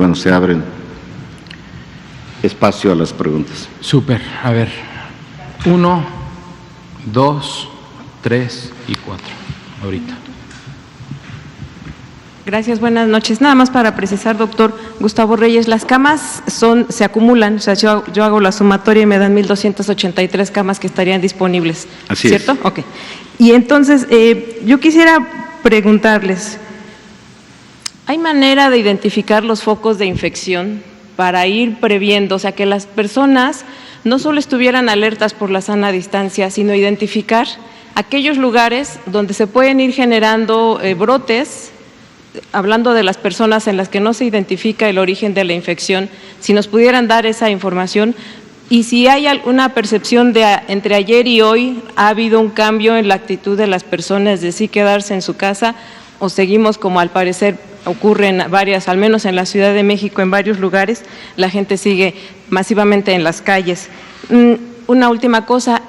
Bueno, se abren espacio a las preguntas. Súper, a ver. 1, 2, 3 y 4. Ahorita. Gracias, buenas noches. Nada más para precisar, doctor Gustavo Reyes, las camas se acumulan, o sea, yo hago la sumatoria y me dan 1,283 camas que estarían disponibles. Así ¿cierto? es. Ok. Y entonces, yo quisiera preguntarles, ¿hay manera de identificar los focos de infección para ir previendo, o sea, que las personas no solo estuvieran alertas por la sana distancia, sino identificar aquellos lugares donde se pueden ir generando brotes? Hablando de las personas en las que no se identifica el origen de la infección, si nos pudieran dar esa información, y si hay alguna percepción de entre ayer y hoy ha habido un cambio en la actitud de las personas de sí quedarse en su casa, o seguimos como al parecer ocurre en varias, al menos en la Ciudad de México, en varios lugares, la gente sigue masivamente en las calles. Una última cosa,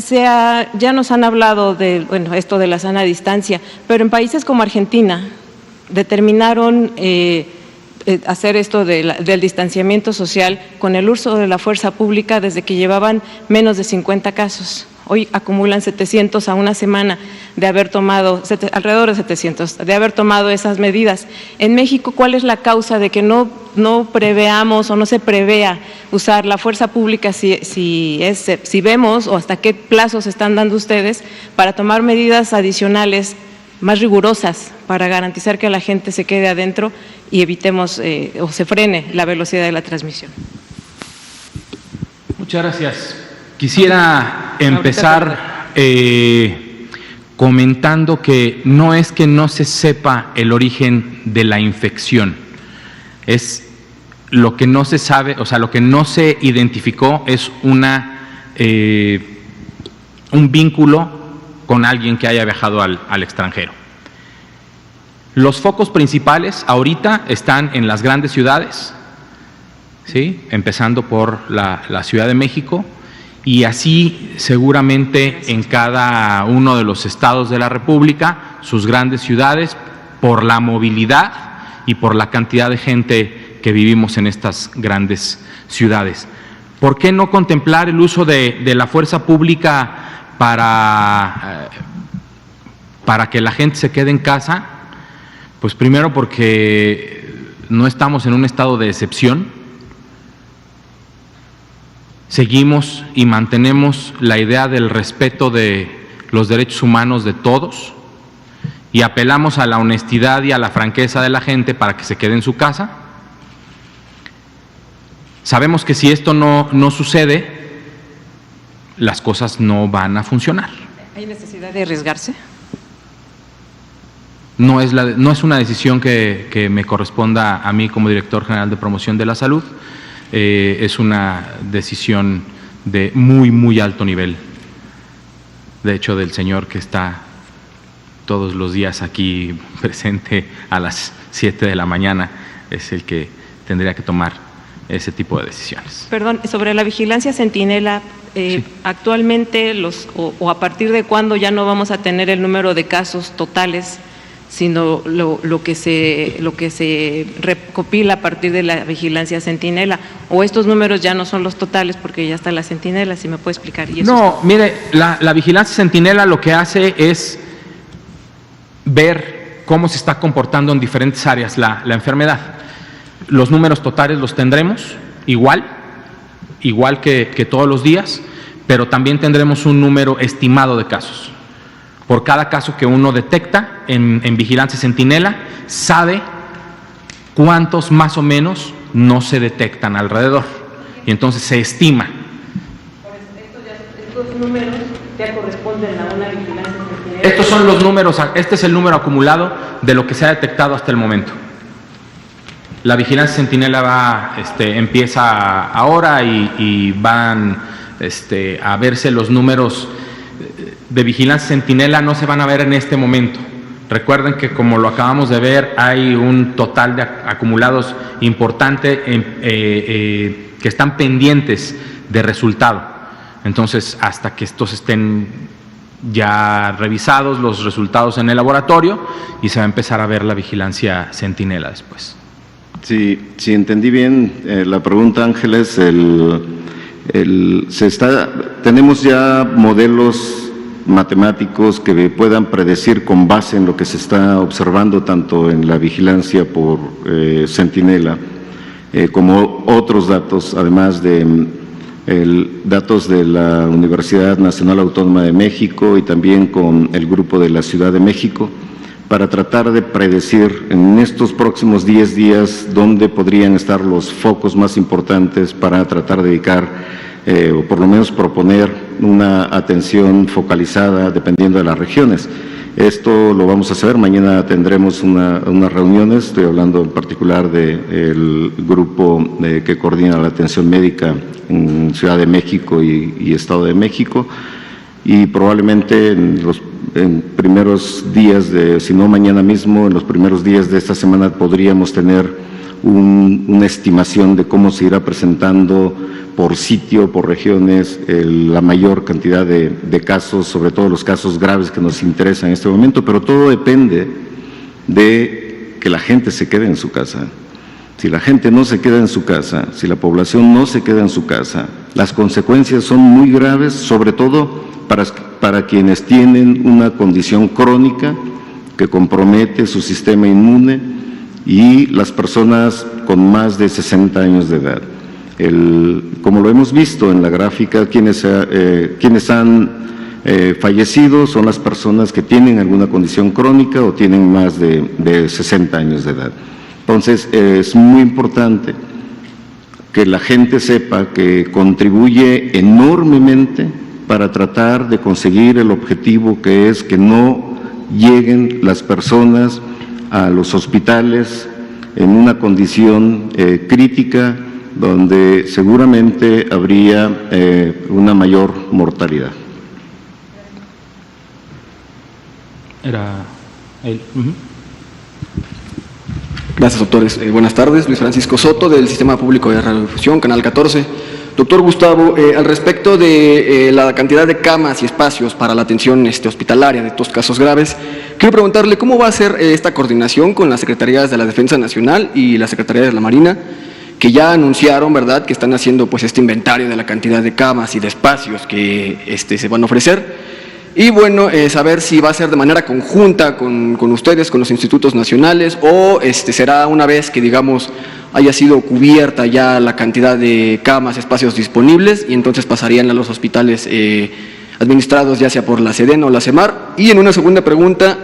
ya nos han hablado de, bueno, esto de la sana distancia, pero en países como Argentina determinaron hacer esto del distanciamiento social con el uso de la fuerza pública desde que llevaban menos de 50 casos. Hoy acumulan 700 a una semana de haber tomado, alrededor de 700, de haber tomado esas medidas. En México, ¿cuál es la causa de que no preveamos o no se prevea usar la fuerza pública si vemos, o hasta qué plazos están dando ustedes para tomar medidas adicionales más rigurosas para garantizar que la gente se quede adentro y evitemos o se frene la velocidad de la transmisión? Muchas gracias. Quisiera empezar comentando que no es que no se sepa el origen de la infección, es lo que no se sabe, o sea, lo que no se identificó es un vínculo con alguien que haya viajado al extranjero. Los focos principales ahorita están en las grandes ciudades, ¿sí? Empezando por la Ciudad de México, y así seguramente en cada uno de los estados de la República, sus grandes ciudades, por la movilidad y por la cantidad de gente que vivimos en estas grandes ciudades. ¿Por qué no contemplar el uso de la fuerza pública para que la gente se quede en casa? Pues primero porque no estamos en un estado de excepción. Seguimos y mantenemos la idea del respeto de los derechos humanos de todos y apelamos a la honestidad y a la franqueza de la gente para que se quede en su casa. Sabemos que si esto no sucede, las cosas no van a funcionar. ¿Hay necesidad de arriesgarse? No es una decisión que me corresponda a mí como director general de promoción de la salud. Es una decisión de muy alto nivel, de hecho del señor que está todos los días aquí presente a las 7 de la mañana, es el que tendría que tomar ese tipo de decisiones. Perdón, sobre la vigilancia centinela, sí. Actualmente o a partir de cuándo ya no vamos a tener el número de casos totales, sino lo que se recopila a partir de la vigilancia centinela, o estos números ya no son los totales porque ya está la centinela, si me puede explicar. ¿Y eso no, mire, la vigilancia centinela lo que hace es ver cómo se está comportando en diferentes áreas la enfermedad. Los números totales los tendremos igual que todos los días, pero también tendremos un número estimado de casos. Por cada caso que uno detecta en vigilancia centinela, sabe cuántos más o menos no se detectan alrededor, y entonces se estima. Estos números ya corresponden a una vigilancia centinela. Estos son los números, este es el número acumulado de lo que se ha detectado hasta el momento. La vigilancia centinela empieza ahora y van a verse los números de vigilancia centinela, no se van a ver en este momento. Recuerden que, como lo acabamos de ver, hay un total de acumulados importante que están pendientes de resultado. Entonces, hasta que estos estén ya revisados los resultados en el laboratorio, y se va a empezar a ver la vigilancia centinela después. Sí, si entendí bien la pregunta, Ángeles, tenemos ya modelos matemáticos que puedan predecir con base en lo que se está observando tanto en la vigilancia por Centinela como otros datos, además de datos de la Universidad Nacional Autónoma de México y también con el grupo de la Ciudad de México, para tratar de predecir en estos próximos 10 días dónde podrían estar los focos más importantes para tratar de dedicar o por lo menos proponer una atención focalizada dependiendo de las regiones. Esto lo vamos a hacer, mañana tendremos unas reuniones, estoy hablando en particular del grupo que coordina la atención médica en Ciudad de México y Estado de México, y probablemente en primeros días si no mañana mismo, en los primeros días de esta semana podríamos tener una estimación de cómo se irá presentando por sitio, por regiones, la mayor cantidad de casos, sobre todo los casos graves que nos interesan en este momento, pero todo depende de que la gente se quede en su casa. Si la gente no se queda en su casa, si la población no se queda en su casa, las consecuencias son muy graves, sobre todo para quienes tienen una condición crónica que compromete su sistema inmune y las personas con más de 60 años de edad. Como lo hemos visto en la gráfica, quienes han fallecido son las personas que tienen alguna condición crónica o tienen más de 60 años de edad. Entonces, es muy importante que la gente sepa que contribuye enormemente para tratar de conseguir el objetivo, que es que no lleguen las personas a los hospitales en una condición crítica, donde seguramente habría una mayor mortalidad. Era él. Gracias, doctores. Buenas tardes. Luis Francisco Soto, del Sistema Público de Radiodifusión, Canal 14. Doctor Gustavo, al respecto de la cantidad de camas y espacios para la atención hospitalaria de estos casos graves, quiero preguntarle cómo va a ser esta coordinación con las Secretarías de la Defensa Nacional y la Secretaría de la Marina, que ya anunciaron, ¿verdad?, que están haciendo pues este inventario de la cantidad de camas y de espacios que se van a ofrecer. Y bueno, saber si va a ser de manera conjunta con ustedes, con los institutos nacionales, o será una vez que, digamos, haya sido cubierta ya la cantidad de camas, espacios disponibles, y entonces pasarían a los hospitales administrados ya sea por la SEDENA o la CEMAR. Y en una segunda pregunta,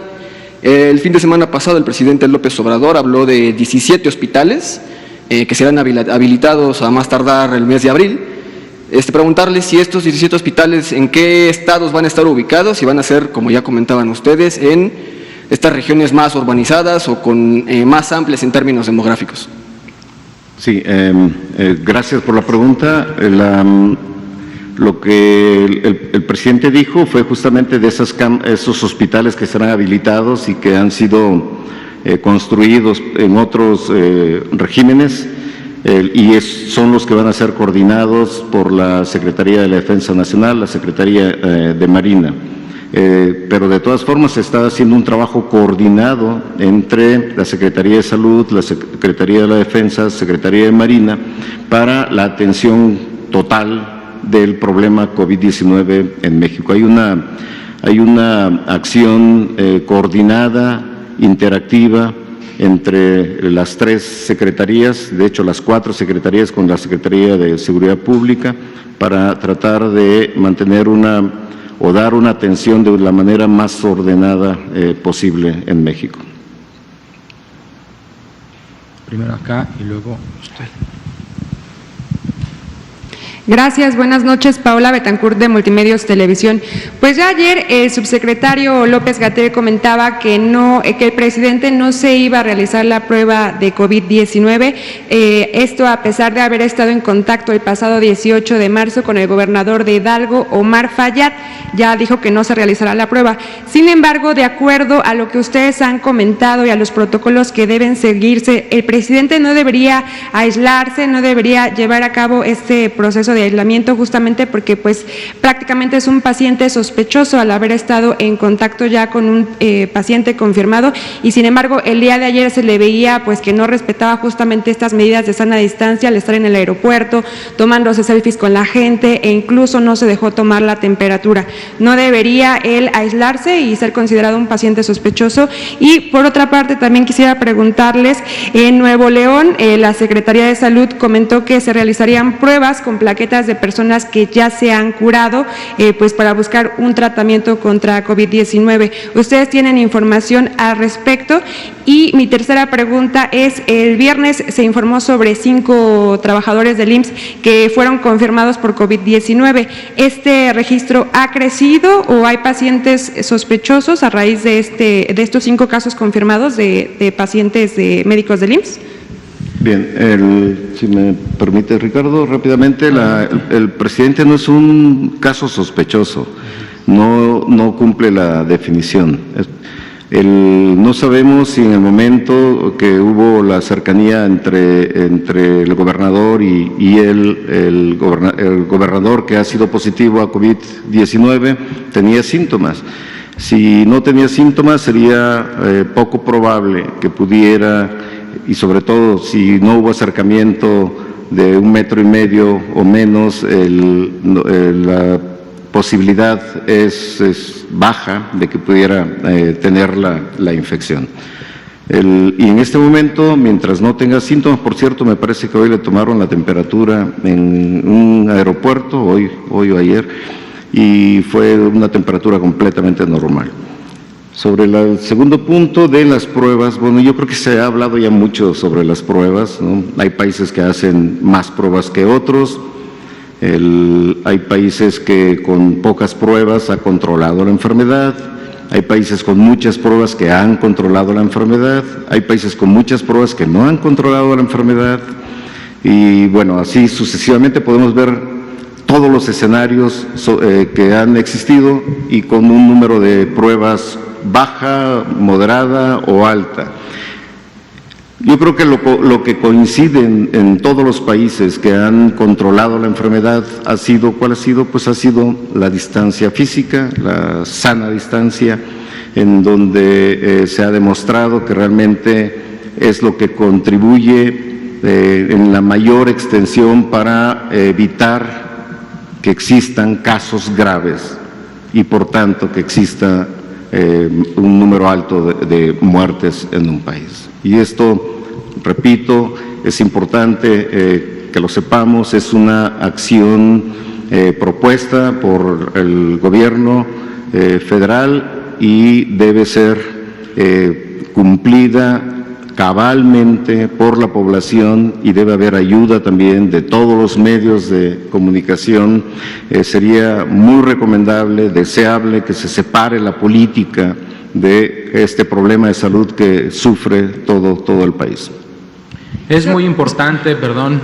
el fin de semana pasado el presidente López Obrador habló de 17 hospitales que serán habilitados a más tardar el mes de abril. Preguntarles si estos 17 hospitales, en qué estados van a estar ubicados, si van a ser, como ya comentaban ustedes, en estas regiones más urbanizadas o con más amplias en términos demográficos. Sí, gracias por la pregunta. Lo que el presidente dijo fue justamente de esos hospitales que serán habilitados y que han sido construidos en otros regímenes. Son los que van a ser coordinados por la Secretaría de la Defensa Nacional, la Secretaría de Marina. Pero de todas formas se está haciendo un trabajo coordinado entre la Secretaría de Salud, la Secretaría de la Defensa, Secretaría de Marina, para la atención total del problema COVID-19 en México. Hay una acción coordinada, interactiva, entre las 3 secretarías, de hecho las 4 secretarías con la Secretaría de Seguridad Pública, para tratar de mantener o dar una atención de la manera más ordenada posible en México. Primero acá y luego usted. Gracias, buenas noches. Paola Betancourt, de Multimedios Televisión. Pues ya ayer el subsecretario López-Gatell comentaba que el presidente no se iba a realizar la prueba de COVID-19, esto a pesar de haber estado en contacto el pasado 18 de marzo con el gobernador de Hidalgo, Omar Fayad. Ya dijo que no se realizará la prueba. Sin embargo, de acuerdo a lo que ustedes han comentado y a los protocolos que deben seguirse, el presidente no debería aislarse, no debería llevar a cabo este proceso de aislamiento, justamente porque pues prácticamente es un paciente sospechoso al haber estado en contacto ya con un paciente confirmado, y sin embargo el día de ayer se le veía pues que no respetaba justamente estas medidas de sana distancia al estar en el aeropuerto, tomándose selfies con la gente e incluso no se dejó tomar la temperatura. ¿No debería él aislarse y ser considerado un paciente sospechoso? Y por otra parte también quisiera preguntarles, en Nuevo León la Secretaría de Salud comentó que se realizarían pruebas con plaquetas de personas que ya se han curado, pues para buscar un tratamiento contra COVID-19. ¿Ustedes tienen información al respecto? Y mi tercera pregunta es, el viernes se informó sobre 5 trabajadores del IMSS que fueron confirmados por COVID-19. ¿Este registro ha crecido o hay pacientes sospechosos a raíz de estos 5 casos confirmados de pacientes de médicos del IMSS? Bien, si me permite, Ricardo, rápidamente, el presidente no es un caso sospechoso, no cumple la definición. No sabemos si en el momento que hubo la cercanía entre el gobernador y el gobernador que ha sido positivo a COVID-19 tenía síntomas. Si no tenía síntomas sería poco probable que pudiera, y sobre todo si no hubo acercamiento de 1,5 metros o menos, la posibilidad es baja de que pudiera tener la infección. Y en este momento, mientras no tenga síntomas, por cierto, me parece que hoy le tomaron la temperatura en un aeropuerto, hoy o ayer, y fue una temperatura completamente normal. Sobre el segundo punto de las pruebas, bueno, yo creo que se ha hablado ya mucho sobre las pruebas, ¿no? Hay países que hacen más pruebas que otros. Hay países que con pocas pruebas ha controlado la enfermedad, hay países con muchas pruebas que han controlado la enfermedad, hay países con muchas pruebas que no han controlado la enfermedad, y bueno, así sucesivamente podemos ver todos los escenarios que han existido, y con un número de pruebas baja, moderada o alta. Yo creo que lo que coincide en todos los países que han controlado la enfermedad ha sido, ¿cuál ha sido? Pues ha sido la distancia física, la sana distancia, en donde se ha demostrado que realmente es lo que contribuye en la mayor extensión para evitar que existan casos graves y por tanto que exista un número alto de muertes en un país. Y esto, repito, es importante que lo sepamos, es una acción propuesta por el gobierno federal y debe ser cumplida cabalmente por la población, y debe haber ayuda también de todos los medios de comunicación. Sería muy recomendable, deseable, que se separe la política de este problema de salud que sufre todo el país. Es muy importante, perdón,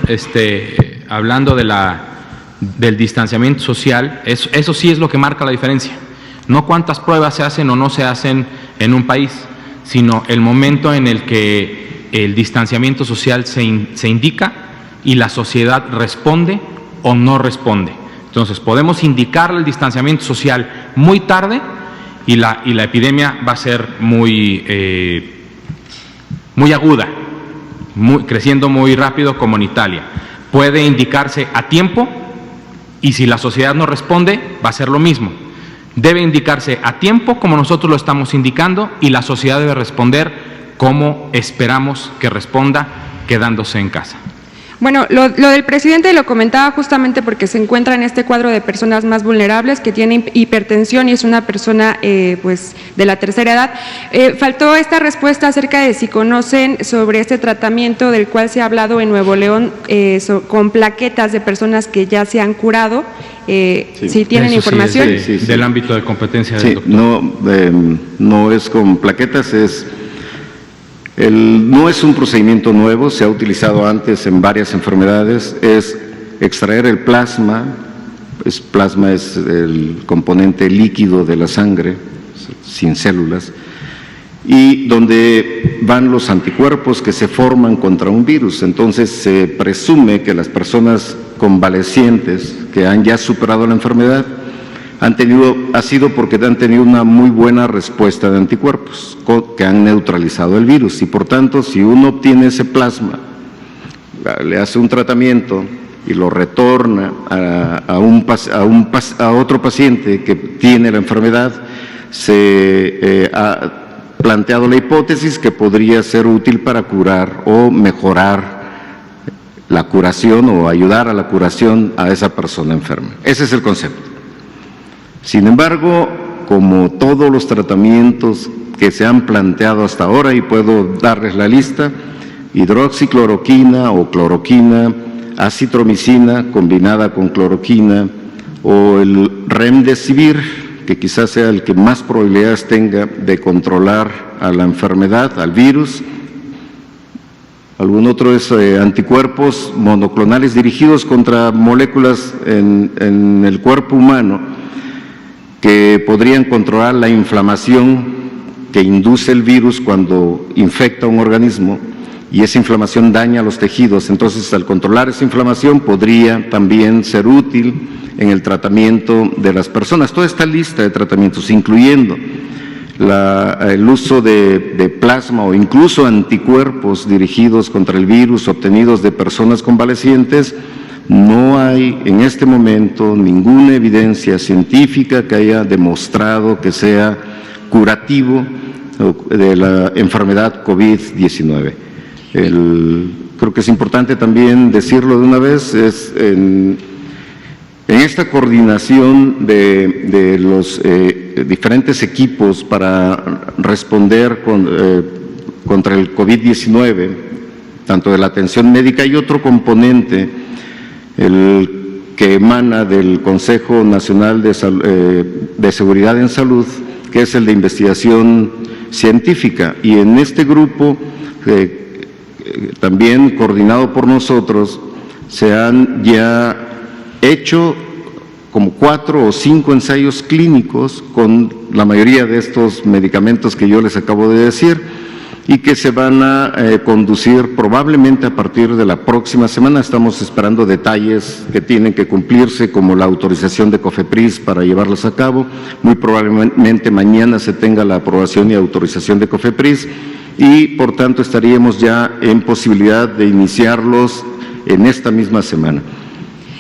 hablando del distanciamiento social, eso sí es lo que marca la diferencia. No cuántas pruebas se hacen o no se hacen en un país, sino el momento en el que el distanciamiento social se indica y la sociedad responde o no responde. Entonces, podemos indicar el distanciamiento social muy tarde y la epidemia va a ser muy aguda, creciendo muy rápido, como en Italia. Puede indicarse a tiempo y si la sociedad no responde, va a ser lo mismo. Debe indicarse a tiempo, como nosotros lo estamos indicando, y la sociedad debe responder como esperamos que responda, quedándose en casa. Bueno, lo del presidente lo comentaba justamente porque se encuentra en este cuadro de personas más vulnerables, que tiene hipertensión y es una persona pues de la tercera edad. Faltó esta respuesta acerca de si conocen sobre este tratamiento del cual se ha hablado en Nuevo León con plaquetas de personas que ya se han curado. Sí. Si tienen Eso información. Sí, es del ámbito de competencia del Sí, doctor. no es con plaquetas, no es un procedimiento nuevo, se ha utilizado antes en varias enfermedades, es extraer el plasma, plasma es el componente líquido de la sangre, sin células, y donde van los anticuerpos que se forman contra un virus. Entonces se presume que las personas convalecientes que han ya superado la enfermedad ha sido porque han tenido una muy buena respuesta de anticuerpos que han neutralizado el virus, y por tanto, si uno obtiene ese plasma, le hace un tratamiento y lo retorna a otro paciente que tiene la enfermedad, se ha planteado la hipótesis que podría ser útil para curar o mejorar la curación o ayudar a la curación a esa persona enferma. Ese es el concepto. Sin embargo, como todos los tratamientos que se han planteado hasta ahora, y puedo darles la lista: hidroxicloroquina o cloroquina, acitromicina combinada con cloroquina, o el remdesivir, que quizás sea el que más probabilidades tenga de controlar a la enfermedad, al virus. Algún otro es anticuerpos monoclonales dirigidos contra moléculas en el cuerpo humano que podrían controlar la inflamación que induce el virus cuando infecta un organismo, y esa inflamación daña los tejidos. Entonces, al controlar esa inflamación, podría también ser útil en el tratamiento de las personas. Toda esta lista de tratamientos, incluyendo el uso de plasma o incluso anticuerpos dirigidos contra el virus obtenidos de personas convalecientes, no hay en este momento ninguna evidencia científica que haya demostrado que sea curativo de la enfermedad COVID-19. Creo que es importante también decirlo de una vez, en esta coordinación de los diferentes equipos para responder contra el COVID-19, tanto de la atención médica, y otro componente, el que emana del Consejo Nacional de Seguridad en Salud, que es el de investigación científica. Y en este grupo, también coordinado por nosotros, se han ya hecho como 4 o 5 ensayos clínicos con la mayoría de estos medicamentos que yo les acabo de decir, y que se van a conducir probablemente a partir de la próxima semana. Estamos esperando detalles que tienen que cumplirse, como la autorización de COFEPRIS para llevarlos a cabo. Muy probablemente mañana se tenga la aprobación y autorización de COFEPRIS, y por tanto estaríamos ya en posibilidad de iniciarlos en esta misma semana.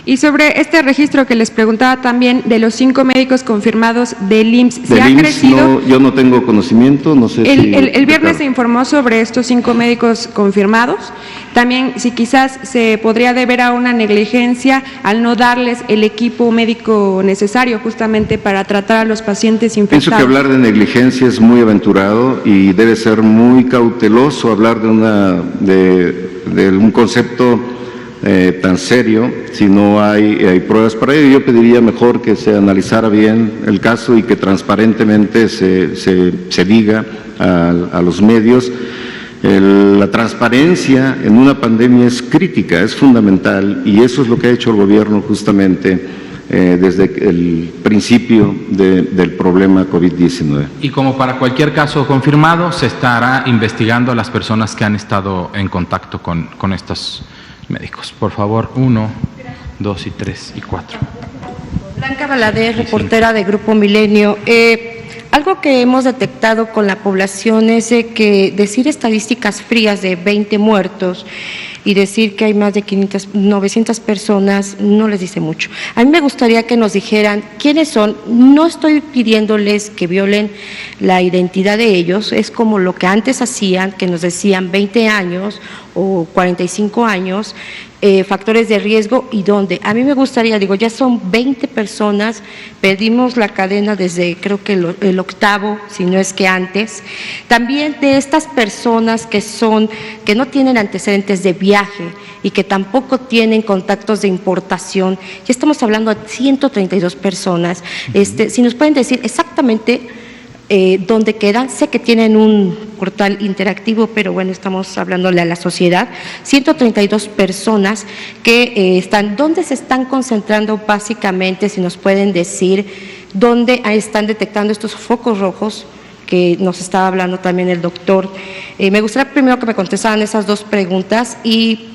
Y sobre este registro que les preguntaba también, de los 5 médicos confirmados del IMSS, ¿se ha crecido? Yo no tengo conocimiento, no sé si… El viernes se informó sobre estos 5 médicos confirmados. También, si quizás se podría deber a una negligencia al no darles el equipo médico necesario justamente para tratar a los pacientes infectados. Pienso que hablar de negligencia es muy aventurado y debe ser muy cauteloso hablar de un concepto tan serio si no hay pruebas para ello. Yo pediría mejor que se analizara bien el caso y que transparentemente se diga a los medios. La transparencia en una pandemia es crítica, es fundamental, y eso es lo que ha hecho el gobierno justamente desde el principio del problema COVID-19. Y como para cualquier caso confirmado, se estará investigando a las personas que han estado en contacto con estos médicos. Por favor, 1, 2 y 3 y 4. Blanca Valadez, reportera de Grupo Milenio. Algo que hemos detectado con la población es que decir estadísticas frías de 20 muertos y decir que hay más de 900 personas no les dice mucho. A mí me gustaría que nos dijeran quiénes son. No estoy pidiéndoles que violen la identidad de ellos, es como lo que antes hacían, que nos decían 20 años o 45 años, factores de riesgo y dónde. A mí me gustaría, ya son 20 personas, perdimos la cadena desde creo que el octavo, si no es que antes. También de estas personas que no tienen antecedentes de viaje y que tampoco tienen contactos de importación, ya estamos hablando de 132 personas. Si nos pueden decir exactamente dónde quedan. Sé que tienen un portal interactivo, pero bueno, estamos hablándole a la sociedad. 132 personas que están, ¿dónde se están concentrando básicamente? Si nos pueden decir dónde están detectando estos focos rojos que nos estaba hablando también el doctor. Me gustaría primero que me contestaran esas dos preguntas y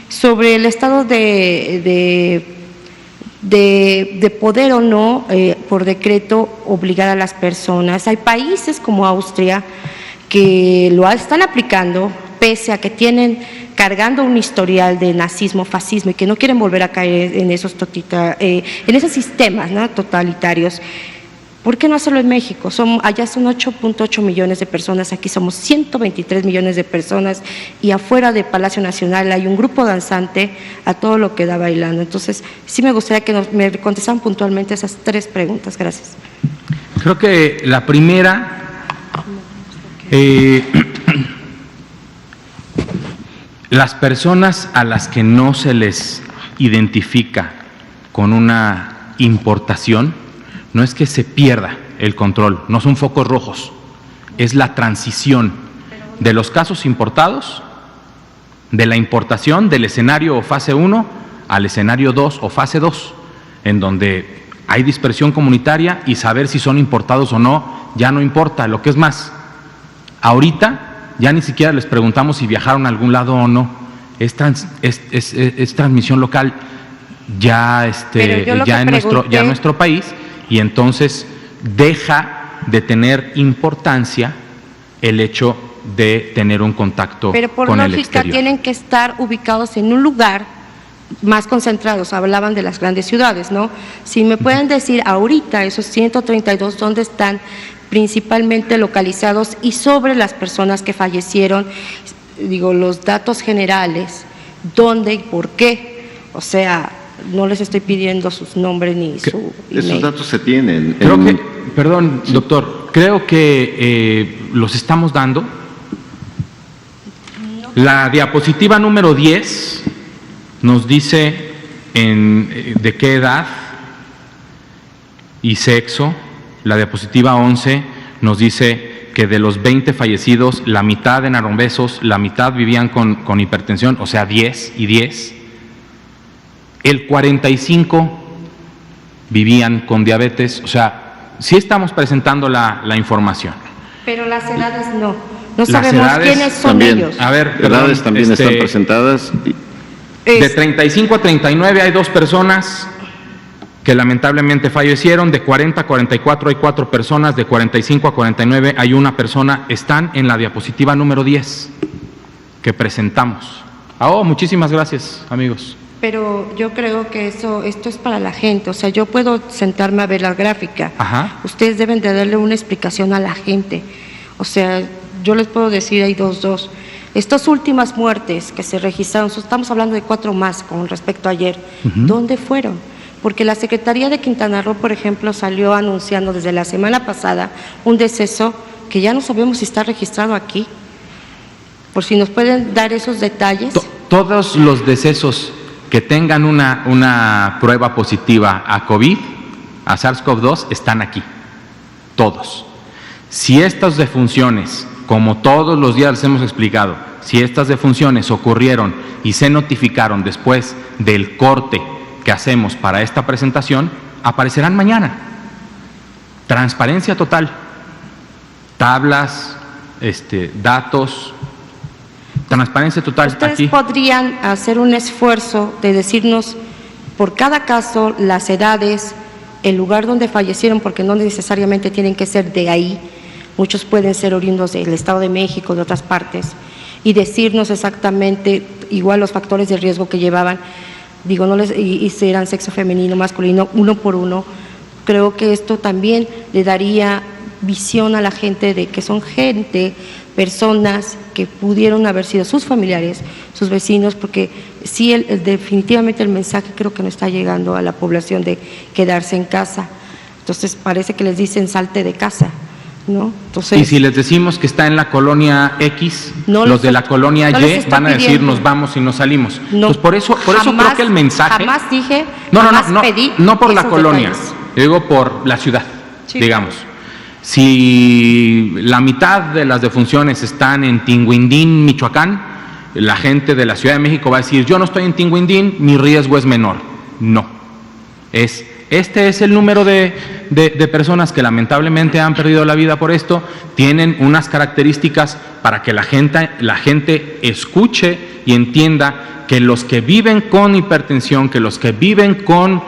sobre el estado de poder o no, por decreto, obligar a las personas. Hay países como Austria que lo están aplicando, pese a que tienen cargando un historial de nazismo, fascismo y que no quieren volver a caer en esos sistemas, ¿no?, totalitarios. ¿Por qué no hacerlo en México? Allá son 8.8 millones de personas, aquí somos 123 millones de personas y afuera de Palacio Nacional hay un grupo danzante a todo lo que da bailando. Entonces, sí me gustaría que me contestaran puntualmente esas tres preguntas. Gracias. Creo que la primera, las personas a las que no se les identifica con una importación, no es que se pierda el control, no son focos rojos, es la transición de los casos importados, de la importación del escenario o fase 1 al escenario 2 o fase 2, en donde hay dispersión comunitaria y saber si son importados o no ya no importa. Lo que es más, ahorita ya ni siquiera les preguntamos si viajaron a algún lado o no, es transmisión local ya, ya en nuestro país. Y entonces deja de tener importancia el hecho de tener un contacto con el exterior. Pero por lógica tienen que estar ubicados en un lugar más concentrados. Hablaban de las grandes ciudades, ¿no? Si me pueden decir ahorita esos 132, ¿dónde están principalmente localizados? Y sobre las personas que fallecieron, digo, los datos generales, ¿dónde y por qué? O sea, no les estoy pidiendo sus nombres ni su email. Esos datos se tienen. Creo que, perdón, doctor, creo que los estamos dando. La diapositiva número 10 nos dice de qué edad y sexo. La diapositiva 11 nos dice que de los 20 fallecidos, la mitad en obesos, la mitad vivían con hipertensión, o sea, 10 y 10. El 45 vivían con diabetes, o sea, sí estamos presentando la información. Pero las edades no. No sabemos quiénes son también, ellos. A ver, las edades también están presentadas. De 35 a 39 hay 2 personas que lamentablemente fallecieron, de 40 a 44 hay 4 personas, de 45 a 49 hay 1 persona, están en la diapositiva número 10 que presentamos. Muchísimas gracias, amigos. Pero yo creo que esto es para la gente, o sea, yo puedo sentarme a ver la gráfica. Ajá. Ustedes deben de darle una explicación a la gente. O sea, yo les puedo decir, hay dos. Estas últimas muertes que se registraron, estamos hablando de 4 más con respecto a ayer, ¿dónde fueron? Porque la Secretaría de Quintana Roo, por ejemplo, salió anunciando desde la semana pasada un deceso que ya no sabemos si está registrado aquí. Por si nos pueden dar esos detalles. Todos los decesos que tengan una prueba positiva a COVID, a SARS-CoV-2, están aquí, todos. Si estas defunciones, como todos los días les hemos explicado, si estas defunciones ocurrieron y se notificaron después del corte que hacemos para esta presentación, aparecerán mañana. Transparencia total, tablas, datos, transparencia total. ¿Ustedes aquí podrían hacer un esfuerzo de decirnos por cada caso las edades, el lugar donde fallecieron, porque no necesariamente tienen que ser de ahí, muchos pueden ser oriundos del Estado de México, de otras partes, y decirnos exactamente igual los factores de riesgo que llevaban, digo, y si eran sexo femenino, masculino, uno por uno? Creo que esto también le daría visión a la gente de que son personas que pudieron haber sido sus familiares, sus vecinos, porque sí, definitivamente el mensaje creo que no está llegando a la población de quedarse en casa. Entonces parece que les dicen salte de casa, ¿no? Entonces, y si les decimos que está en la colonia X, los de la colonia Y van a decir nos vamos y no salimos. Entonces por eso creo que el mensaje… Jamás dije, pedí no por la colonia, detalles. yo digo por la ciudad, Sí. digamos. Si la mitad de las defunciones están en Tinguindín, Michoacán, la gente de la Ciudad de México va a decir, yo no estoy en Tinguindín, mi riesgo es menor. No, es Este es el número de personas que lamentablemente han perdido la vida por esto. Tienen unas características para que la gente escuche y entienda que los que viven con hipertensión, que los que viven con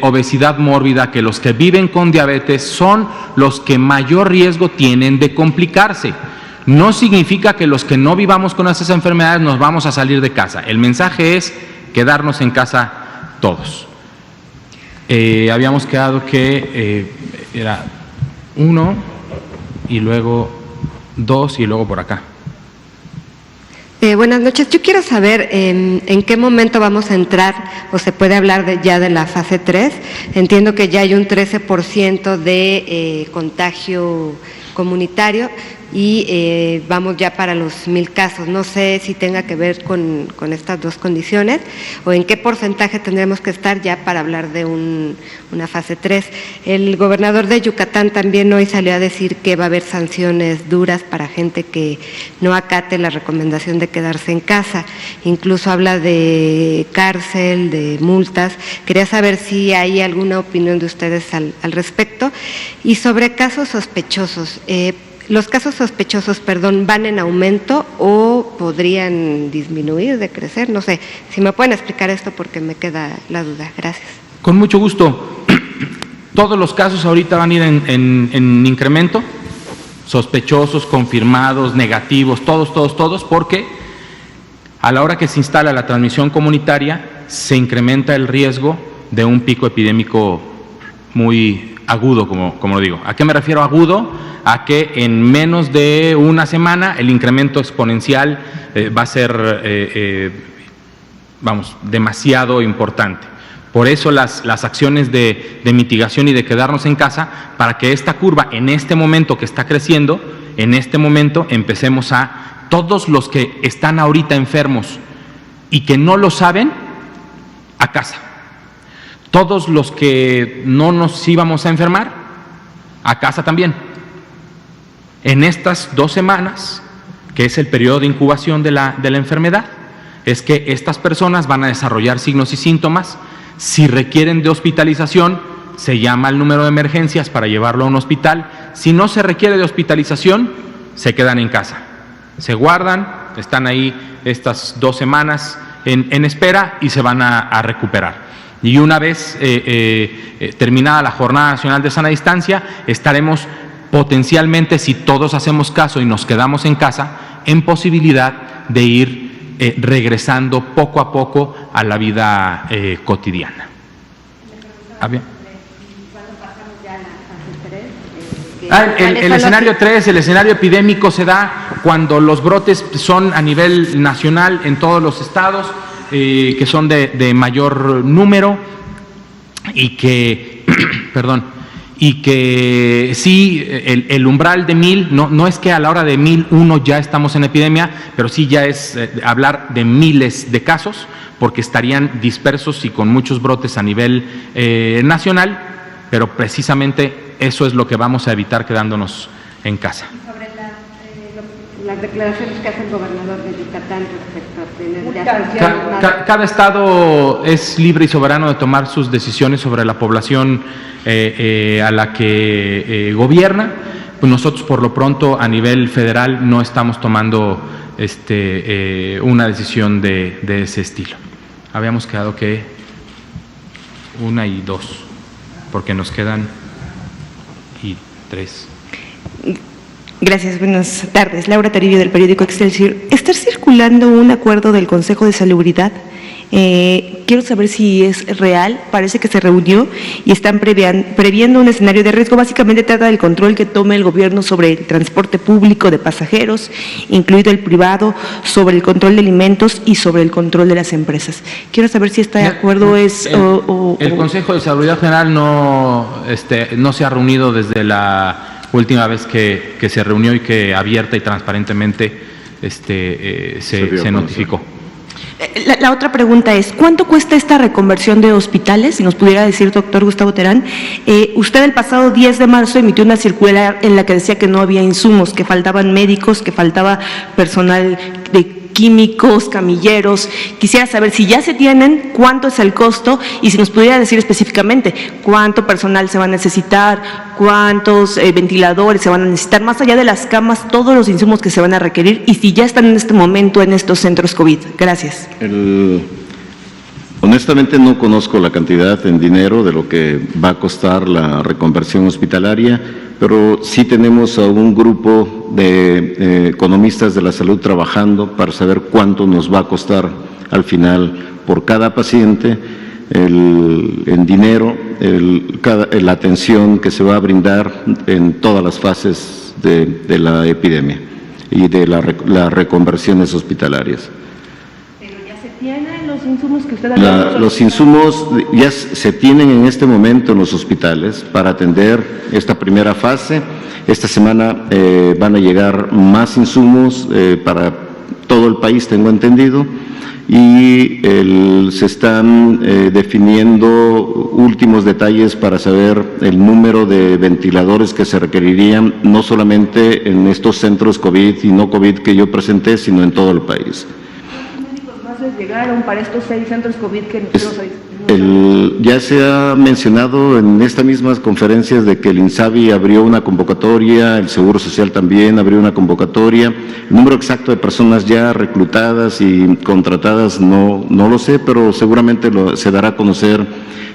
obesidad mórbida, que los que viven con diabetes son los que mayor riesgo tienen de complicarse. No significa que los que no vivamos con esas enfermedades nos vamos a salir de casa. El mensaje es quedarnos en casa todos. Habíamos quedado que era 1 y luego 2 y luego por acá. Buenas noches. Yo quiero saber en qué momento vamos a entrar o se puede hablar ya de la fase 3. Entiendo que ya hay un 13% de contagio comunitario y vamos ya para los 1,000 casos. No sé si tenga que ver con estas dos condiciones o en qué porcentaje tendremos que estar ya para hablar de una fase 3. El gobernador de Yucatán también hoy salió a decir que va a haber sanciones duras para gente que no acate la recomendación de quedarse en casa. Incluso habla de cárcel, de multas. Quería saber si hay alguna opinión de ustedes al respecto. Y sobre casos sospechosos, ¿los casos sospechosos, van en aumento o podrían disminuir, decrecer? No sé, si me pueden explicar esto porque me queda la duda. Gracias. Con mucho gusto. Todos los casos ahorita van a ir en incremento, sospechosos, confirmados, negativos, todos, porque a la hora que se instala la transmisión comunitaria se incrementa el riesgo de un pico epidémico muy agudo, como lo digo. ¿A qué me refiero agudo? A que en menos de una semana el incremento exponencial va a ser, demasiado importante. Por eso las acciones de mitigación y de quedarnos en casa, para que esta curva en este momento que está creciendo, en este momento empecemos a, todos los que están ahorita enfermos y que no lo saben, a casa. Todos los que no nos íbamos a enfermar, a casa también. En estas 2 semanas, que es el periodo de incubación de la enfermedad, es que estas personas van a desarrollar signos y síntomas. Si requieren de hospitalización, se llama al número de emergencias para llevarlo a un hospital. Si no se requiere de hospitalización, se quedan en casa. Se guardan, están ahí estas 2 semanas en espera y se van a recuperar. Y una vez terminada la Jornada Nacional de Sana Distancia, estaremos potencialmente, si todos hacemos caso y nos quedamos en casa, en posibilidad de ir regresando poco a poco a la vida cotidiana. El escenario 3, el escenario epidémico se da cuando los brotes son a nivel nacional en todos los estados, que son de mayor número y que, y que sí, el umbral de 1,000, no es que a la hora de 1,001 ya estamos en epidemia, pero sí ya es hablar de miles de casos, porque estarían dispersos y con muchos brotes a nivel nacional, pero precisamente eso es lo que vamos a evitar quedándonos en casa. Y sobre las declaraciones que hace el gobernador de Yucatán respecto a tener cada estado es libre y soberano de tomar sus decisiones sobre la población a la que gobierna. Pues nosotros por lo pronto a nivel federal no estamos tomando una decisión de ese estilo. Habíamos quedado que 1 y 2, porque nos quedan 3. Gracias, buenas tardes. Laura Taribio, del periódico Excelsior. Está circulando un acuerdo del Consejo de Salubridad. Quiero saber si es real. Parece que se reunió y están previendo un escenario de riesgo. Básicamente trata del control que tome el gobierno sobre el transporte público de pasajeros, incluido el privado, sobre el control de alimentos y sobre el control de las empresas. Quiero saber si este acuerdo es... El Consejo de Salubridad General no se ha reunido desde la última vez que se reunió y que abierta y transparentemente se notificó. La otra pregunta es, ¿cuánto cuesta esta reconversión de hospitales? Si nos pudiera decir, doctor Gustavo Terán. Usted el pasado 10 de marzo emitió una circular en la que decía que no había insumos, que faltaban médicos, que faltaba personal químicos, camilleros. Quisiera saber si ya se tienen, cuánto es el costo y si nos pudiera decir específicamente cuánto personal se va a necesitar, cuántos ventiladores se van a necesitar, más allá de las camas, todos los insumos que se van a requerir y si ya están en este momento en estos centros COVID. Gracias. Honestamente no conozco la cantidad en dinero de lo que va a costar la reconversión hospitalaria, pero sí tenemos a un grupo de economistas de la salud trabajando para saber cuánto nos va a costar al final por cada paciente, en dinero, la atención que se va a brindar en todas las fases de la epidemia y de las reconversiones hospitalarias. ¿Tienen los insumos que usted ha Los insumos ya se tienen en este momento en los hospitales para atender esta primera fase. Esta semana van a llegar más insumos para todo el país, tengo entendido, y se están definiendo últimos detalles para saber el número de ventiladores que se requerirían, no solamente en estos centros COVID y no COVID que yo presenté, sino en todo el país. Llegaron para estos 6 centros COVID que ya se ha mencionado en estas mismas conferencias de que el INSABI abrió una convocatoria, el Seguro Social también abrió una convocatoria. El número exacto de personas ya reclutadas y contratadas no lo sé, pero seguramente se dará a conocer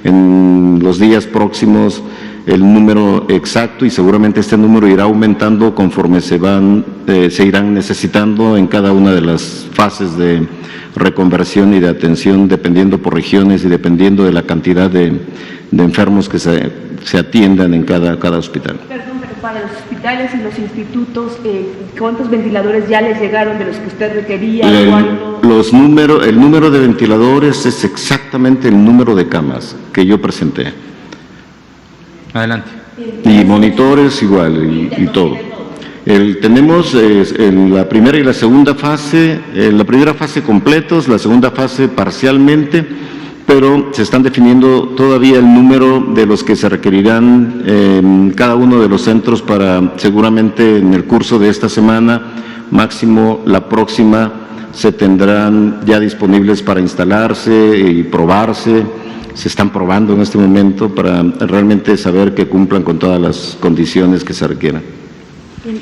en los días próximos el número exacto y seguramente este número irá aumentando conforme se irán necesitando en cada una de las fases de reconversión y de atención, dependiendo por regiones y dependiendo de la cantidad de enfermos que se atiendan en cada hospital. Perdón, pero para los hospitales y los institutos, ¿cuántos ventiladores ya les llegaron de los que usted requería? El número de ventiladores es exactamente el número de camas que yo presenté. Adelante. Y monitores igual y todo. Tenemos en la primera y la segunda fase, la primera fase completos, la segunda fase parcialmente, pero se están definiendo todavía el número de los que se requerirán en cada uno de los centros para seguramente en el curso de esta semana, máximo la próxima, se tendrán ya disponibles para instalarse y probarse. Se están probando en este momento para realmente saber que cumplan con todas las condiciones que se requieran.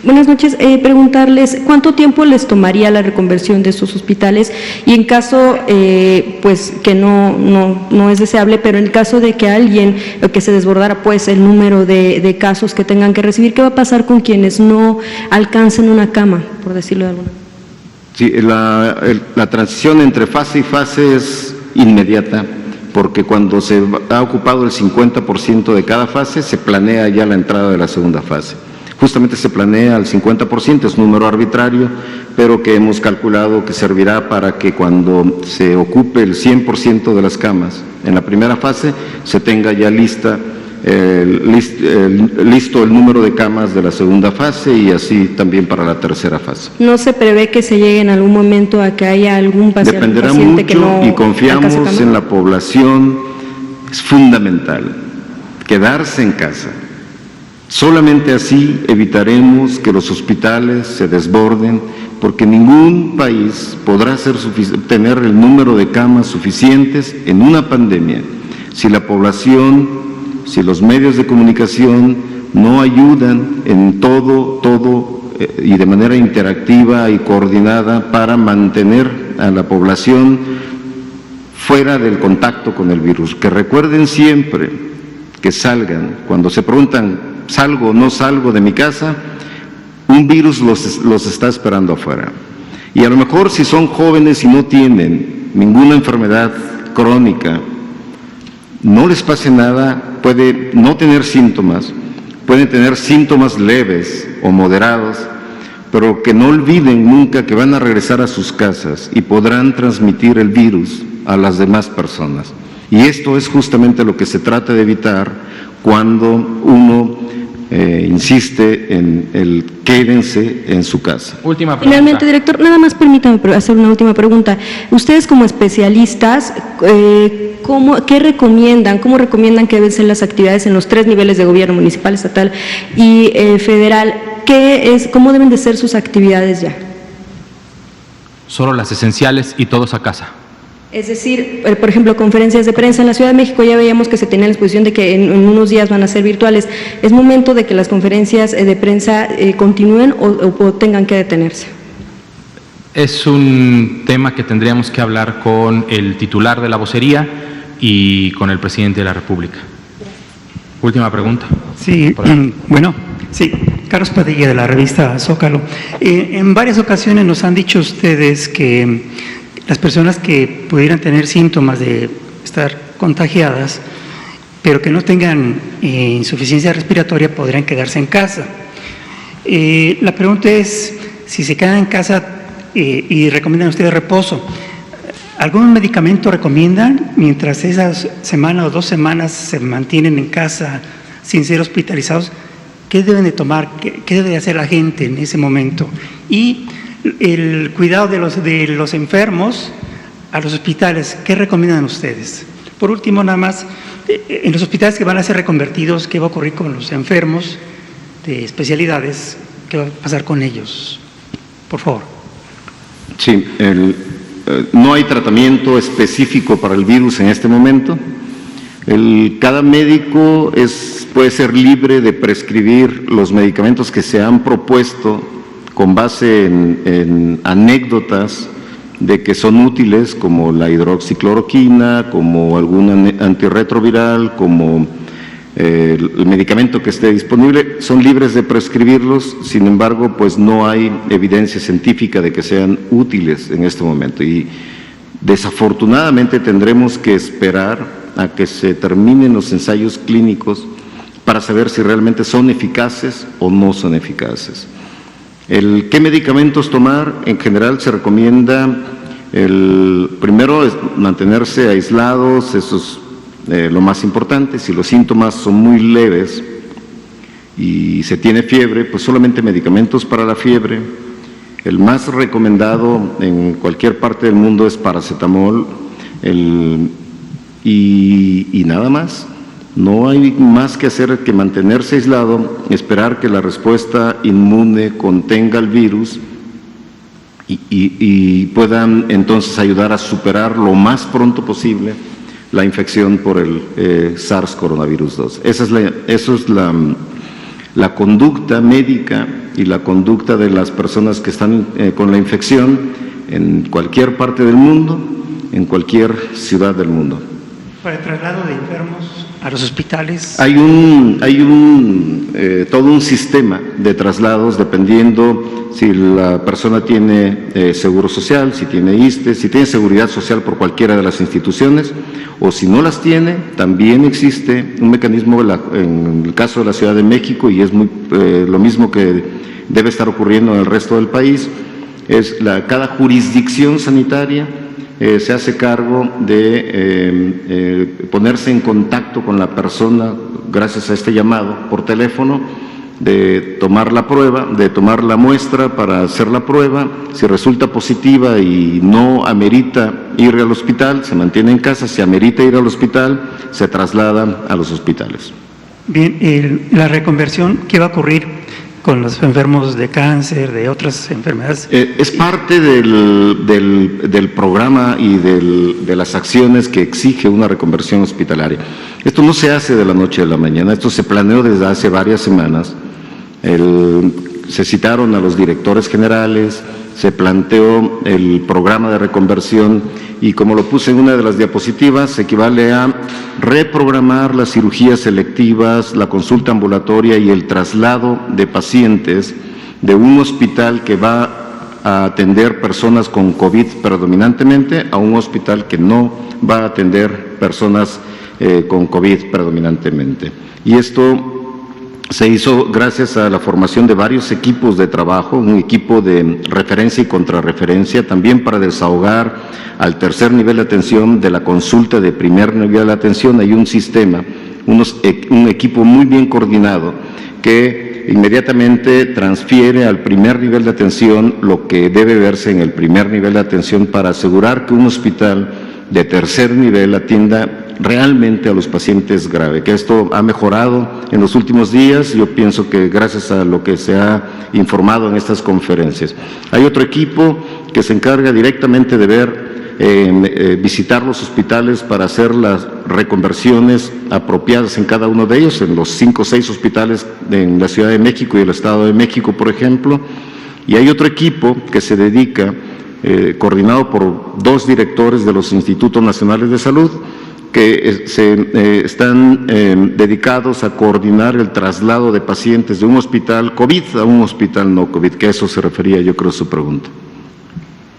Buenas noches. Preguntarles cuánto tiempo les tomaría la reconversión de estos hospitales y en caso, pues que no es deseable, pero en el caso de que alguien, que se desbordara pues el número de casos que tengan que recibir, ¿qué va a pasar con quienes no alcancen una cama, por decirlo de alguna manera? Sí, la transición entre fase y fase es inmediata, porque cuando se ha ocupado el 50% de cada fase, se planea ya la entrada de la segunda fase. Justamente se planea al 50%, es un número arbitrario, pero que hemos calculado que servirá para que cuando se ocupe el 100% de las camas en la primera fase, se tenga ya listo el número de camas de la segunda fase y así también para la tercera fase. ¿No se prevé que se llegue en algún momento a que haya algún paciente, Dependerá mucho que no y confiamos en la población, es fundamental quedarse en casa. Solamente así evitaremos que los hospitales se desborden, porque ningún país podrá tener el número de camas suficientes en una pandemia si la población, si los medios de comunicación no ayudan en todo y de manera interactiva y coordinada para mantener a la población fuera del contacto con el virus. Que recuerden siempre que salgan, cuando se preguntan, ¿salgo o no salgo de mi casa? Un virus los está esperando afuera. Y a lo mejor si son jóvenes y no tienen ninguna enfermedad crónica, no les pase nada, puede no tener síntomas, pueden tener síntomas leves o moderados, pero que no olviden nunca que van a regresar a sus casas y podrán transmitir el virus a las demás personas. Y esto es justamente lo que se trata de evitar cuando uno insiste en el quédense en su casa. Última pregunta. Finalmente, director, nada más permítame hacer una última pregunta. Ustedes como especialistas, ¿qué recomiendan? ¿Cómo recomiendan que deben ser las actividades en los 3 niveles de gobierno, municipal, estatal y federal? ¿Cómo deben de ser sus actividades ya? solo las esenciales y todos a casa. Es decir, por ejemplo, conferencias de prensa en la Ciudad de México, ya veíamos que se tenía la exposición de que en unos días van a ser virtuales. ¿Es momento de que las conferencias de prensa continúen o tengan que detenerse? Es un tema que tendríamos que hablar con el titular de la vocería y con el presidente de la República. Última pregunta. Sí, bueno, sí, Carlos Padilla de la revista Zócalo. En varias ocasiones nos han dicho ustedes que las personas que pudieran tener síntomas de estar contagiadas, pero que no tengan insuficiencia respiratoria, podrían quedarse en casa. La pregunta es, si se quedan en casa y recomiendan ustedes reposo, ¿algún medicamento recomiendan mientras esas semanas o 2 semanas se mantienen en casa sin ser hospitalizados? ¿Qué deben de tomar? ¿Qué debe de hacer la gente en ese momento? Y el cuidado de los enfermos a los hospitales, ¿qué recomiendan ustedes? Por último, nada más, en los hospitales que van a ser reconvertidos, ¿qué va a ocurrir con los enfermos de especialidades? ¿Qué va a pasar con ellos? Por favor. Sí, no hay tratamiento específico para el virus en este momento. Cada médico puede ser libre de prescribir los medicamentos que se han propuesto con base en anécdotas de que son útiles, como la hidroxicloroquina, como algún antirretroviral, como el medicamento que esté disponible, son libres de prescribirlos. Sin embargo, pues no hay evidencia científica de que sean útiles en este momento y desafortunadamente tendremos que esperar a que se terminen los ensayos clínicos para saber si realmente son eficaces o no son eficaces. ¿Qué medicamentos tomar? En general se recomienda, primero es mantenerse aislados, eso es lo más importante. Si los síntomas son muy leves y se tiene fiebre, pues solamente medicamentos para la fiebre. El más recomendado en cualquier parte del mundo es paracetamol y nada más. No hay más que hacer que mantenerse aislado, esperar que la respuesta inmune contenga el virus y puedan entonces ayudar a superar lo más pronto posible la infección por el SARS-CoV-2. Esa es la conducta médica y la conducta de las personas que están con la infección en cualquier parte del mundo, en cualquier ciudad del mundo. Para el traslado de enfermos a los hospitales. Hay todo un sistema de traslados dependiendo si la persona tiene seguro social, si tiene ISSSTE, si tiene seguridad social por cualquiera de las instituciones, o si no las tiene, también existe un mecanismo en el caso de la Ciudad de México, y es lo mismo que debe estar ocurriendo en el resto del país, cada jurisdicción sanitaria se hace cargo de ponerse en contacto con la persona gracias a este llamado por teléfono, de tomar la prueba, de tomar la muestra para hacer la prueba. Si resulta positiva y no amerita ir al hospital, se mantiene en casa. Si amerita ir al hospital, se traslada a los hospitales. Bien, la reconversión, ¿qué va a ocurrir con los enfermos de cáncer, de otras enfermedades? Es parte del programa y de las acciones que exige una reconversión hospitalaria. Esto no se hace de la noche a la mañana, esto se planeó desde hace varias semanas. Se citaron a los directores generales, se planteó el programa de reconversión y, como lo puse en una de las diapositivas, equivale a reprogramar las cirugías selectivas, la consulta ambulatoria y el traslado de pacientes de un hospital que va a atender personas con COVID predominantemente a un hospital que no va a atender personas con COVID predominantemente. Y esto se hizo gracias a la formación de varios equipos de trabajo, un equipo de referencia y contrarreferencia, también para desahogar al tercer nivel de atención de la consulta de primer nivel de atención. Hay un sistema, un equipo muy bien coordinado que inmediatamente transfiere al primer nivel de atención lo que debe verse en el primer nivel de atención para asegurar que un hospital de tercer nivel atienda realmente a los pacientes graves, que esto ha mejorado en los últimos días. Yo pienso que gracias a lo que se ha informado en estas conferencias. Hay otro equipo que se encarga directamente de ver, visitar los hospitales para hacer las reconversiones apropiadas en cada uno de ellos, en los 5 o 6 hospitales en la Ciudad de México y el Estado de México, por ejemplo. Y hay otro equipo que se dedica, coordinado por 2 directores de los Institutos Nacionales de Salud, que están dedicados a coordinar el traslado de pacientes de un hospital COVID a un hospital no COVID, que a eso se refería, yo creo, su pregunta.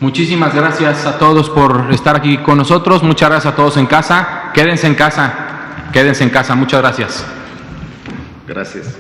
Muchísimas gracias a todos por estar aquí con nosotros. Muchas gracias a todos en casa. Quédense en casa. Quédense en casa. Muchas gracias. Gracias.